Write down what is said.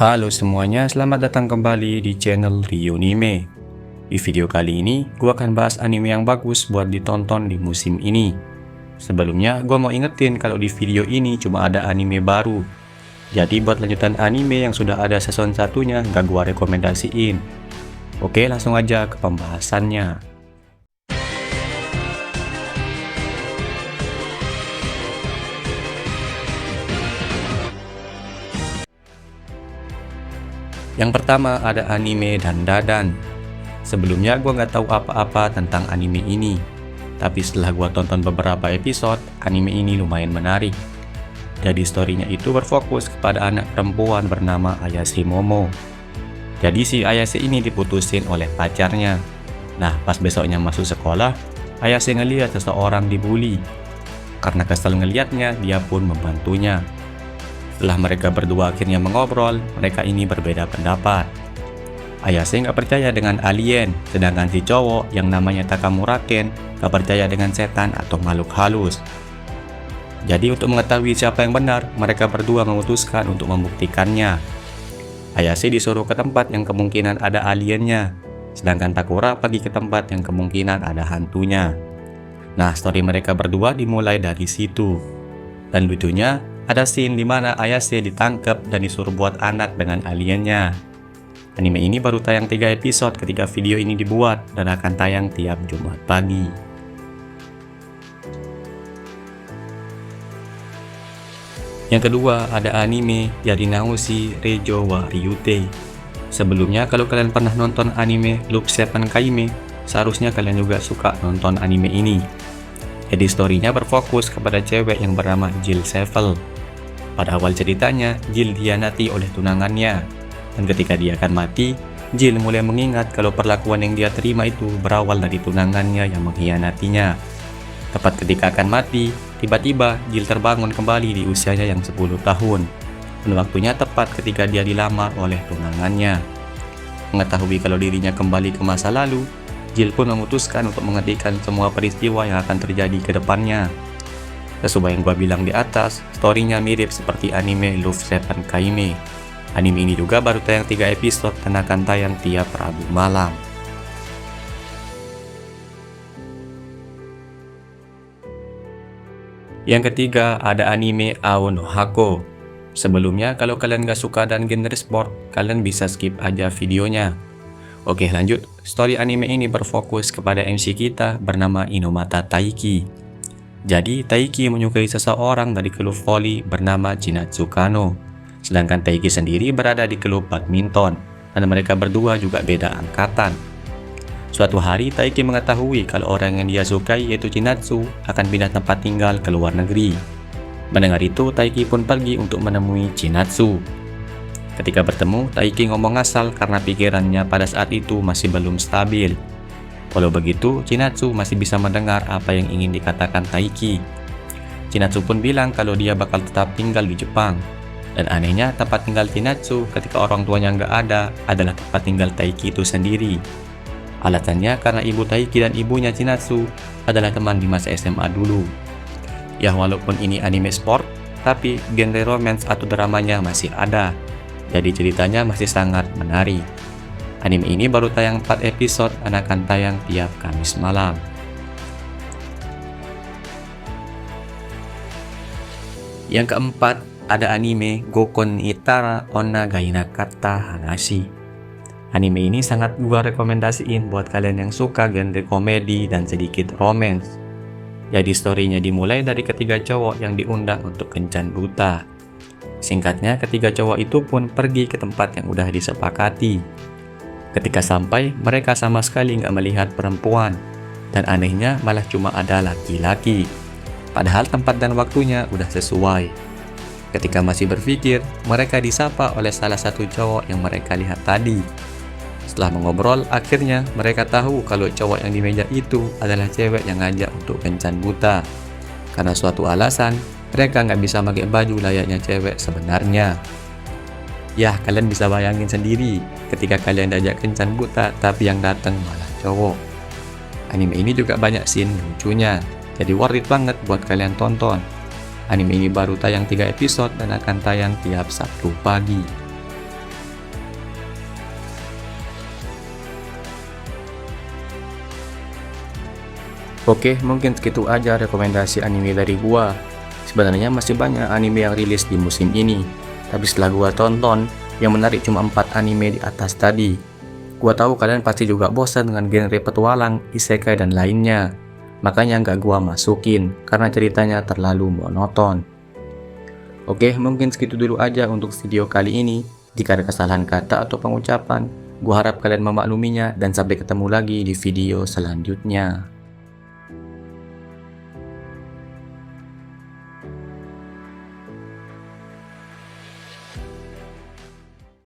Halo semuanya, selamat datang kembali di channel Ryunime. Di video kali ini, gua akan bahas anime yang bagus buat ditonton di musim ini. Sebelumnya, gua mau ingetin kalau di video ini cuma ada anime baru. Jadi buat lanjutan anime yang sudah ada season satunya, gak gua rekomendasiin. Oke, langsung aja ke pembahasannya. Yang pertama ada anime Dandadan. Sebelumnya gue nggak tahu apa-apa tentang anime ini, tapi setelah gue tonton beberapa episode, anime ini lumayan menarik. Jadi storynya itu berfokus kepada anak perempuan bernama Ayase Momo. Jadi si Ayase ini diputusin oleh pacarnya. Nah pas besoknya masuk sekolah, Ayase ngeliat seseorang dibully. Karena kesel ngeliatnya, dia pun membantunya. Setelah mereka berdua akhirnya mengobrol, mereka ini berbeda pendapat. Ayase nggak percaya dengan alien, sedangkan si cowok yang namanya Takamuraken nggak percaya dengan setan atau makhluk halus. Jadi untuk mengetahui siapa yang benar, mereka berdua memutuskan untuk membuktikannya. Ayase disuruh ke tempat yang kemungkinan ada aliennya, sedangkan Takura pergi ke tempat yang kemungkinan ada hantunya. Nah, story mereka berdua dimulai dari situ. Dan lucunya, ada scene di mana Ayase ditangkap dan disuruh buat anak dengan aliennya. Anime ini baru tayang 3 episode ketika video ini dibuat dan akan tayang tiap Jumat pagi. Yang kedua ada anime Yarinaoshi Reijo wa Ryutei. Sebelumnya kalau kalian pernah nonton anime Love Seven Kaime, seharusnya kalian juga suka nonton anime ini. Jadi storynya berfokus kepada cewek yang bernama Jill Sevel. Pada awal ceritanya, Jill dihianati oleh tunangannya. Dan ketika dia akan mati, Jill mulai mengingat kalau perlakuan yang dia terima itu berawal dari tunangannya yang mengkhianatinya. Tepat ketika akan mati, tiba-tiba Jill terbangun kembali di usianya yang 10 tahun. Dan waktunya tepat ketika dia dilamar oleh tunangannya. Mengetahui kalau dirinya kembali ke masa lalu, Jill pun memutuskan untuk menghentikan semua peristiwa yang akan terjadi ke depannya. Sesuai yang gua bilang di atas, storynya mirip seperti anime Love Seven Kaime. Anime ini juga baru tayang 3 episode dan akan tayang tiap Rabu malam. Yang ketiga ada anime Ao no Hako. Sebelumnya kalau kalian gak suka dan genre sport, kalian bisa skip aja videonya. Oke lanjut, story anime ini berfokus kepada MC kita bernama Inomata Taiki. Jadi Taiki menyukai seseorang dari klub voli bernama Chinatsu Kano. Sedangkan Taiki sendiri berada di klub badminton dan mereka berdua juga beda angkatan. Suatu hari Taiki mengetahui kalau orang yang dia sukai yaitu Chinatsu akan pindah tempat tinggal ke luar negeri. Mendengar itu Taiki pun pergi untuk menemui Chinatsu. Ketika bertemu, Taiki ngomong ngasal karena pikirannya pada saat itu masih belum stabil. Walau begitu, Chinatsu masih bisa mendengar apa yang ingin dikatakan Taiki. Chinatsu pun bilang kalau dia bakal tetap tinggal di Jepang. Dan anehnya tempat tinggal Chinatsu ketika orang tuanya nggak ada adalah tempat tinggal Taiki itu sendiri. Alasannya karena ibu Taiki dan ibunya Chinatsu adalah teman di masa SMA dulu. Ya walaupun ini anime sport, tapi genre romance atau dramanya masih ada. Jadi ceritanya masih sangat menarik. Anime ini baru tayang 4 episode dan akan tayang tiap Kamis malam. Yang keempat ada anime Gokon Itara Onna Gainakata Hanashi. Anime ini sangat gua rekomendasiin buat kalian yang suka genre komedi dan sedikit romance. Jadi storynya dimulai dari ketiga cowok yang diundang untuk kencan buta. Singkatnya, ketiga cowok itu pun pergi ke tempat yang udah disepakati. Ketika sampai, mereka sama sekali nggak melihat perempuan. Dan anehnya malah cuma ada laki-laki. Padahal tempat dan waktunya udah sesuai. Ketika masih berpikir, mereka disapa oleh salah satu cowok yang mereka lihat tadi. Setelah mengobrol, akhirnya mereka tahu kalau cowok yang di meja itu adalah cewek yang ngajak untuk kencan buta. Karena suatu alasan, mereka nggak bisa pakai baju layaknya cewek sebenarnya. Ya, kalian bisa bayangin sendiri ketika kalian diajak kencan buta tapi yang datang malah cowok. Anime ini juga banyak scene lucunya, jadi worth it banget buat kalian tonton. Anime ini baru tayang 3 episode dan akan tayang tiap Sabtu pagi. Oke, mungkin segitu aja rekomendasi anime dari gua. Sebenarnya masih banyak anime yang rilis di musim ini, tapi setelah gua tonton, yang menarik cuma 4 anime di atas tadi. Gua tahu kalian pasti juga bosan dengan genre petualang, isekai dan lainnya. Makanya nggak gua masukin, karena ceritanya terlalu monoton. Oke, mungkin segitu dulu aja untuk video kali ini. Jika ada kesalahan kata atau pengucapan, gua harap kalian memakluminya dan sampai ketemu lagi di video selanjutnya.